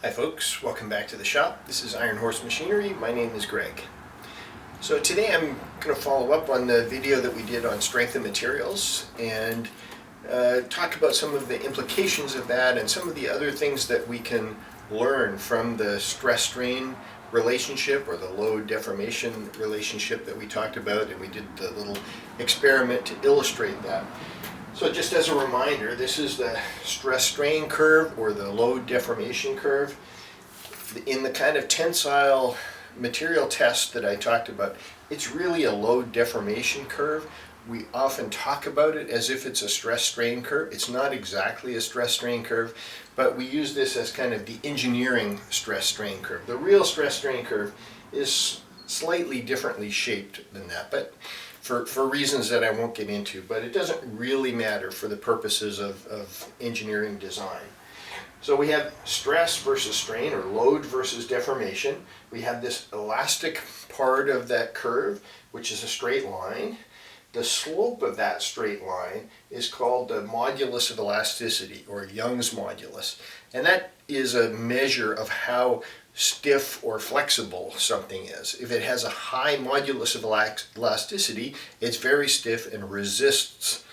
Hi folks, welcome back to the shop. This is Iron Horse Machinery. My name is Greg. So today I'm going to follow up on the video that we did on strength of materials and talk about some of the implications of that and some of the other things that we can learn from the stress-strain relationship or the load deformation relationship that we talked about, and we did the little experiment to illustrate that. So just as a reminder, this is the stress-strain curve or the load deformation curve. In the kind of tensile material test that I talked about, it's really a load deformation curve. We often talk about it as if it's a stress-strain curve. It's not exactly a stress-strain curve, but we use this as kind of the engineering stress-strain curve. The real stress-strain curve is slightly differently shaped than that, but for reasons that I won't get into, but it doesn't really matter for the purposes of engineering design. So we have stress versus strain, or load versus deformation. We have this elastic part of that curve, which is a straight line. The slope of that straight line is called the modulus of elasticity, or Young's modulus. And that is a measure of how stiff or flexible something is. If it has a high modulus of elasticity, it's very stiff and resists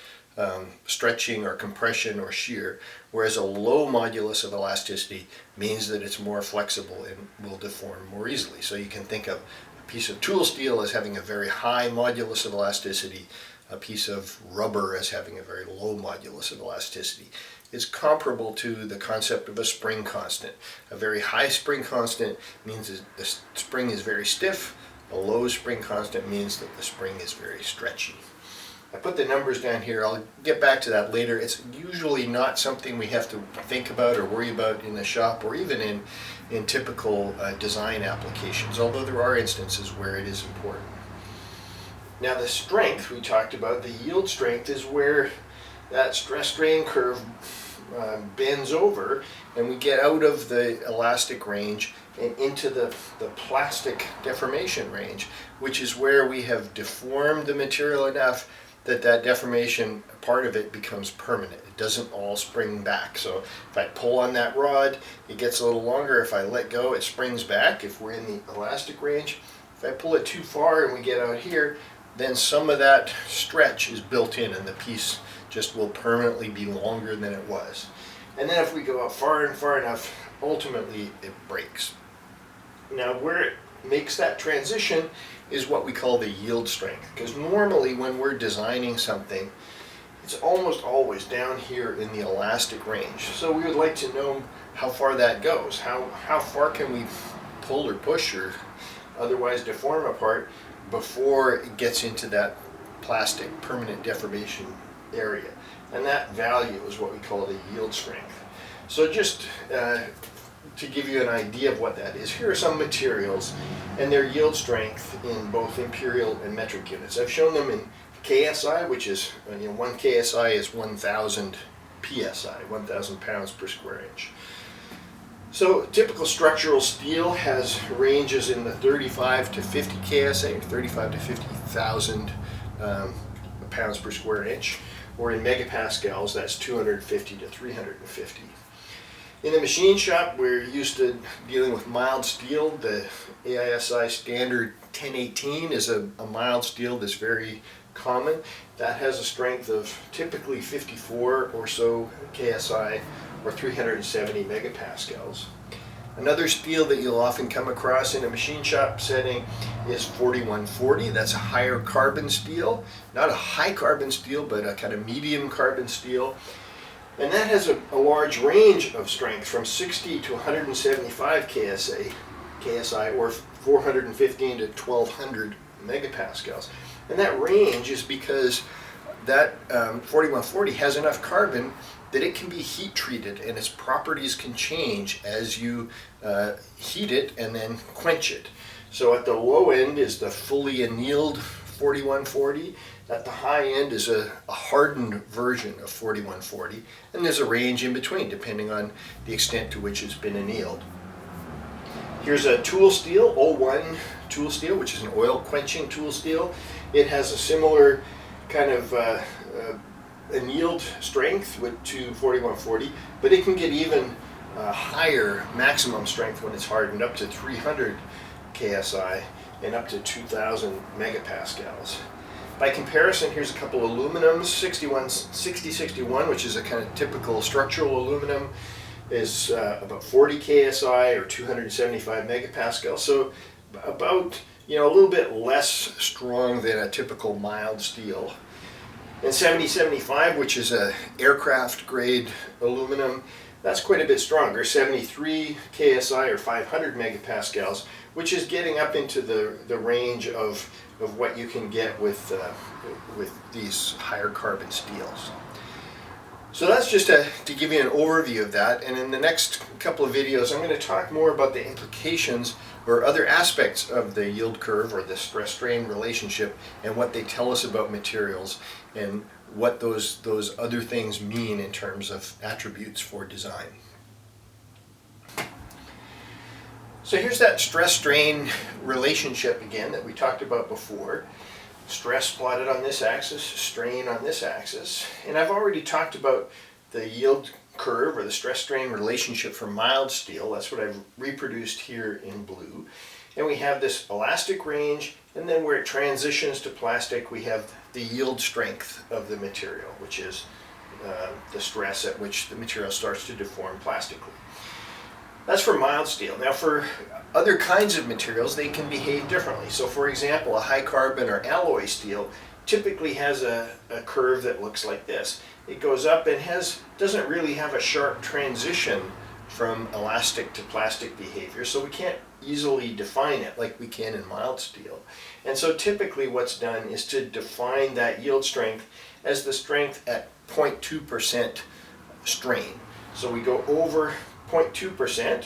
stretching or compression or shear, whereas a low modulus of elasticity means that it's more flexible and will deform more easily. So you can think of a piece of tool steel as having a very high modulus of elasticity, a piece of rubber as having a very low modulus of elasticity. It's comparable to the concept of a spring constant. A very high spring constant means that the spring is very stiff. A low spring constant means that the spring is very stretchy. I put the numbers down here. I'll get back to that later. It's usually not something we have to think about or worry about in the shop or even in typical design applications, although there are instances where it is important. Now the strength we talked about, the yield strength, is where that stress-strain curve bends over and we get out of the elastic range and into the plastic deformation range, which is where we have deformed the material enough that deformation part of it becomes permanent. It doesn't all spring back. So if I pull on that rod, it gets a little longer. If I let go, it springs back if we're in the elastic range. If I pull it too far and we get out here, then some of that stretch is built in and the piece just will permanently be longer than it was. And then if we go out far and far enough, ultimately it breaks. Now where it makes that transition is what we call the yield strength, because normally when we're designing something, it's almost always down here in the elastic range. So we would like to know how far that goes. How far can we pull or push or otherwise deform a part before it gets into that plastic permanent deformation area, and that value is what we call the yield strength. So just to give you an idea of what that is, here are some materials and their yield strength in both imperial and metric units. I've shown them in KSI, which is, 1 KSI is 1,000 PSI, 1,000 pounds per square inch. So typical structural steel has ranges in the 35 to 50 KSA, or 35 to 50,000 pounds per square inch, or in megapascals, that's 250 to 350. In the machine shop, we're used to dealing with mild steel. The AISI standard 1018 is a mild steel that's very common. That has a strength of typically 54 or so KSI, or 370 megapascals. Another steel that you'll often come across in a machine shop setting is 4140. That's a higher carbon steel. Not a high carbon steel, but a kind of medium carbon steel. And that has a large range of strength from 60 to 175 KSI, or 415 to 1200 megapascals. And that range is because that 4140 has enough carbon that it can be heat treated and its properties can change as you heat it and then quench it. So at the low end is the fully annealed 4140. At the high end is a hardened version of 4140, and there's a range in between depending on the extent to which it's been annealed. Here's a tool steel, 01 tool steel, which is an oil quenching tool steel. It has a similar kind of annealed strength to 4140, but it can get even higher maximum strength when it's hardened, up to 300 KSI and up to 2,000 megapascals. By comparison, here's a couple aluminums. 6061, which is a kind of typical structural aluminum, is about 40 KSI or 275 megapascals. So about, a little bit less strong than a typical mild steel. And 7075, which is a aircraft grade aluminum, that's quite a bit stronger, 73 KSI or 500 megapascals, which is getting up into the range of what you can get with these higher carbon steels. So that's just to give you an overview of that, and in the next couple of videos I'm going to talk more about the implications or other aspects of the yield curve or the stress-strain relationship and what they tell us about materials and what those other things mean in terms of attributes for design. So here's that stress-strain relationship again that we talked about before. Stress plotted on this axis, strain on this axis. And I've already talked about the yield curve or the stress-strain relationship for mild steel. That's what I've reproduced here in blue. And we have this elastic range, and then where it transitions to plastic, we have the yield strength of the material, which is the stress at which the material starts to deform plastically. That's for mild steel. Now for other kinds of materials, they can behave differently. So for example, a high carbon or alloy steel typically has a curve that looks like this. It goes up and doesn't really have a sharp transition from elastic to plastic behavior, so we can't easily define it like we can in mild steel. And so typically what's done is to define that yield strength as the strength at 0.2% strain. So we go over 0.2%,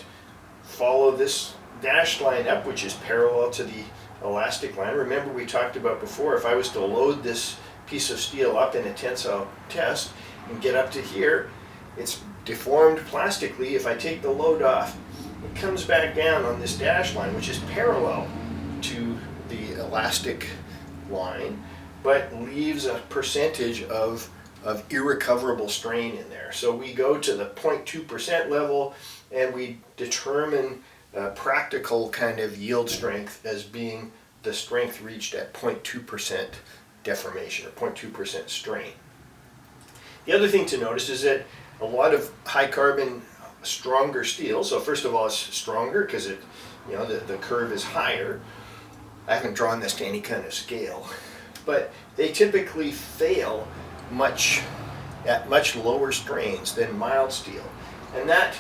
follow this dashed line up, which is parallel to the elastic line. Remember, we talked about before, if I was to load this piece of steel up in a tensile test and get up to here, it's deformed plastically. If I take the load off, it comes back down on this dashed line, which is parallel to the elastic line, but leaves a percentage of irrecoverable strain in there. So we go to the 0.2% level and we determine practical kind of yield strength as being the strength reached at 0.2% deformation or 0.2% strain. The other thing to notice is that a lot of high carbon stronger steel, so first of all it's stronger because the curve is higher. I haven't drawn this to any kind of scale, but they typically fail at much lower strains than mild steel. And that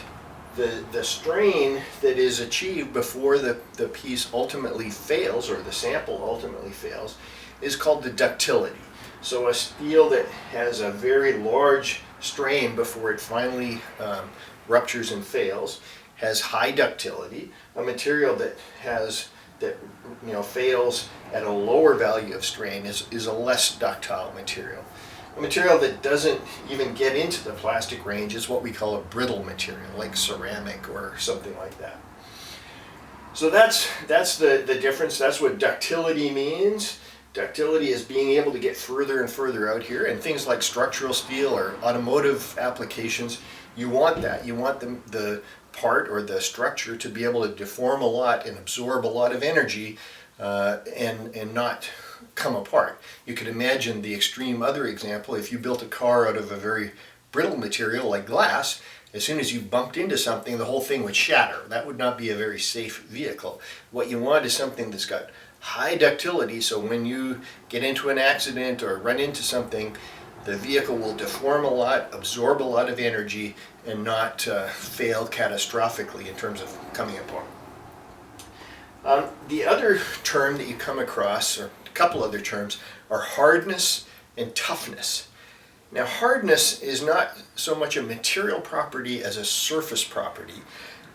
the strain that is achieved before the piece ultimately fails, or the sample ultimately fails, is called the ductility. So a steel that has a very large strain before it finally ruptures and fails has high ductility. A material that fails at a lower value of strain is a less ductile material. A material that doesn't even get into the plastic range is what we call a brittle material, like ceramic or something like that. So that's the difference. That's what ductility means. Ductility is being able to get further and further out here, and things like structural steel or automotive applications, you want that. You want the part or the structure to be able to deform a lot and absorb a lot of energy and not come apart. You could imagine the extreme other example. If you built a car out of a very brittle material like glass, as soon as you bumped into something, the whole thing would shatter. That would not be a very safe vehicle. What you want is something that's got high ductility, so when you get into an accident or run into something, the vehicle will deform a lot, absorb a lot of energy, and not fail catastrophically in terms of coming apart. The other term that you come across, or a couple other terms, are hardness and toughness. Now, hardness is not so much a material property as a surface property,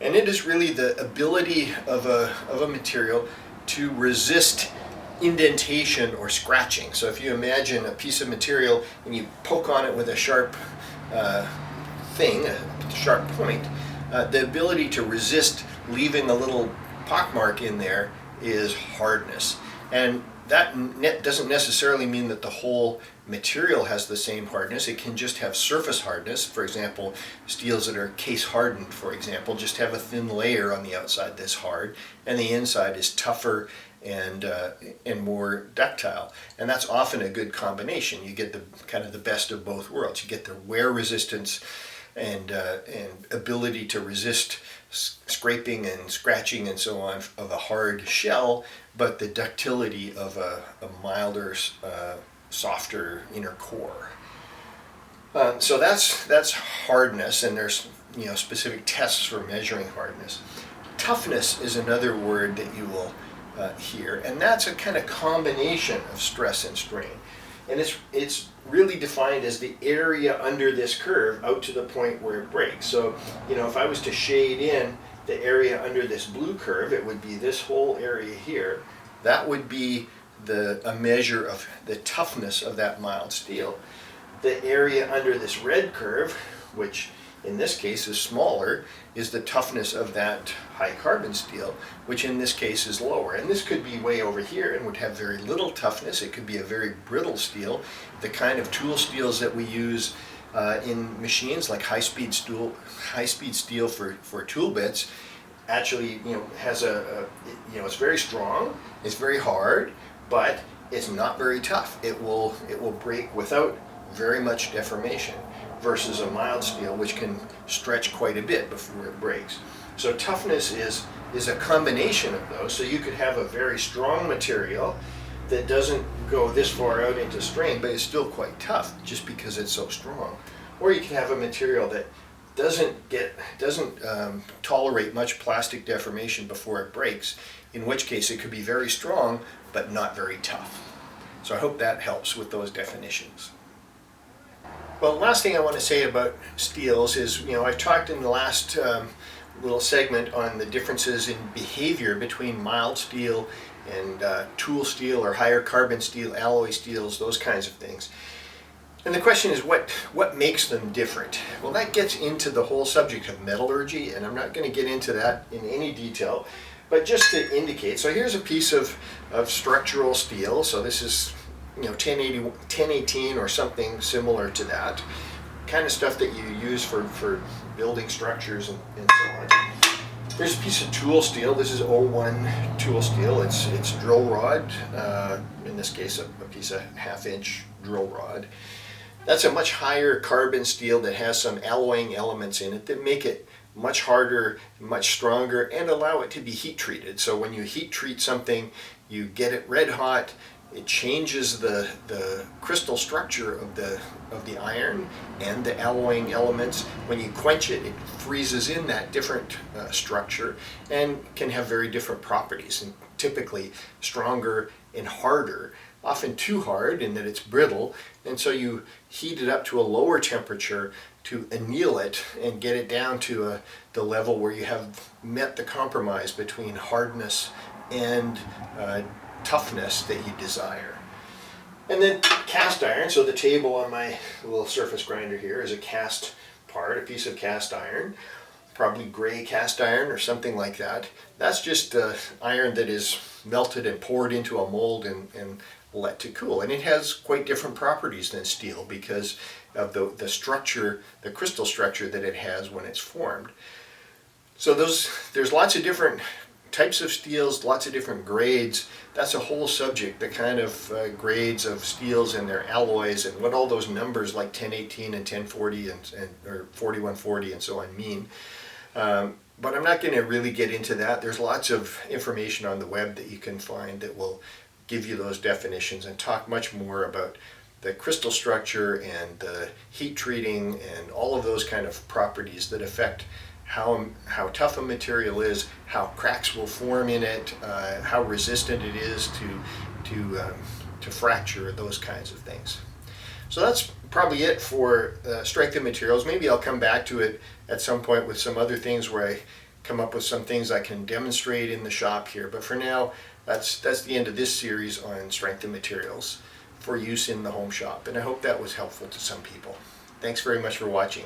and it is really the ability of a material to resist indentation or scratching. So if you imagine a piece of material and you poke on it with a sharp thing, a sharp point, the ability to resist leaving a little pockmark in there is hardness. And doesn't necessarily mean that the whole material has the same hardness. It can just have surface hardness. For example, steels that are case hardened, for example, just have a thin layer on the outside that's hard, and the inside is tougher and more ductile. And that's often a good combination. You get the kind of the best of both worlds. You get the wear resistance and ability to resist scraping and scratching and so on of a hard shell, but the ductility of a milder, softer inner core. So that's hardness, and there's specific tests for measuring hardness. Toughness is another word that you will hear, and that's a kind of combination of stress and strain. And it's really defined as the area under this curve out to the point where it breaks. So, if I was to shade in the area under this blue curve, it would be this whole area here. That would be a measure of the toughness of that mild steel. The area under this red curve, which in this case is smaller, is the toughness of that high carbon steel, which in this case is lower. And this could be way over here and would have very little toughness. It could be a very brittle steel. The kind of tool steels that we use in machines, like high-speed steel for tool bits, actually has it's very strong, it's very hard, but it's not very tough. It will break without very much deformation, versus a mild steel, which can stretch quite a bit before it breaks. So toughness is a combination of those. So you could have a very strong material that doesn't go this far out into strain, but it's still quite tough just because it's so strong. Or you can have a material that doesn't tolerate much plastic deformation before it breaks, in which case it could be very strong but not very tough. So I hope that helps with those definitions. Well, the last thing I want to say about steels is, I've talked in the last little segment on the differences in behavior between mild steel and tool steel or higher carbon steel, alloy steels, those kinds of things. And the question is, what makes them different? Well, that gets into the whole subject of metallurgy, and I'm not going to get into that in any detail, but just to indicate. So here's a piece of structural steel. So this is 1018 or something similar to that kind of stuff that you use for building structures and so on. Here's a piece of tool steel. This is 01 tool steel. It's drill rod, in this case a piece of 1/2-inch drill rod. That's a much higher carbon steel that has some alloying elements in it that make it much harder, much stronger, and allow it to be heat treated. So when you heat treat something, you get it red hot. It changes the crystal structure of the iron and the alloying elements. When you quench it, it freezes in that different structure and can have very different properties, and typically stronger and harder, often too hard in that it's brittle, and so you heat it up to a lower temperature to anneal it and get it down to the level where you have met the compromise between hardness and toughness that you desire. And then cast iron. So the table on my little surface grinder here is a cast part, a piece of cast iron, probably gray cast iron or something like that. That's just iron that is melted and poured into a mold and let to cool. And it has quite different properties than steel because of the structure, the crystal structure that it has when it's formed. So there's lots of different types of steels, lots of different grades. That's a whole subject, the kind of grades of steels and their alloys and what all those numbers like 1018 and 1040 or 4140 and so on mean. But I'm not going to really get into that. There's lots of information on the web that you can find that will give you those definitions and talk much more about the crystal structure and the heat treating and all of those kind of properties that affect how tough a material is, how cracks will form in it, how resistant it is to fracture, those kinds of things. So that's probably it for strength of materials. Maybe I'll come back to it at some point with some other things where I come up with some things I can demonstrate in the shop here. But for now, that's the end of this series on strength of materials for use in the home shop. And I hope that was helpful to some people. Thanks very much for watching.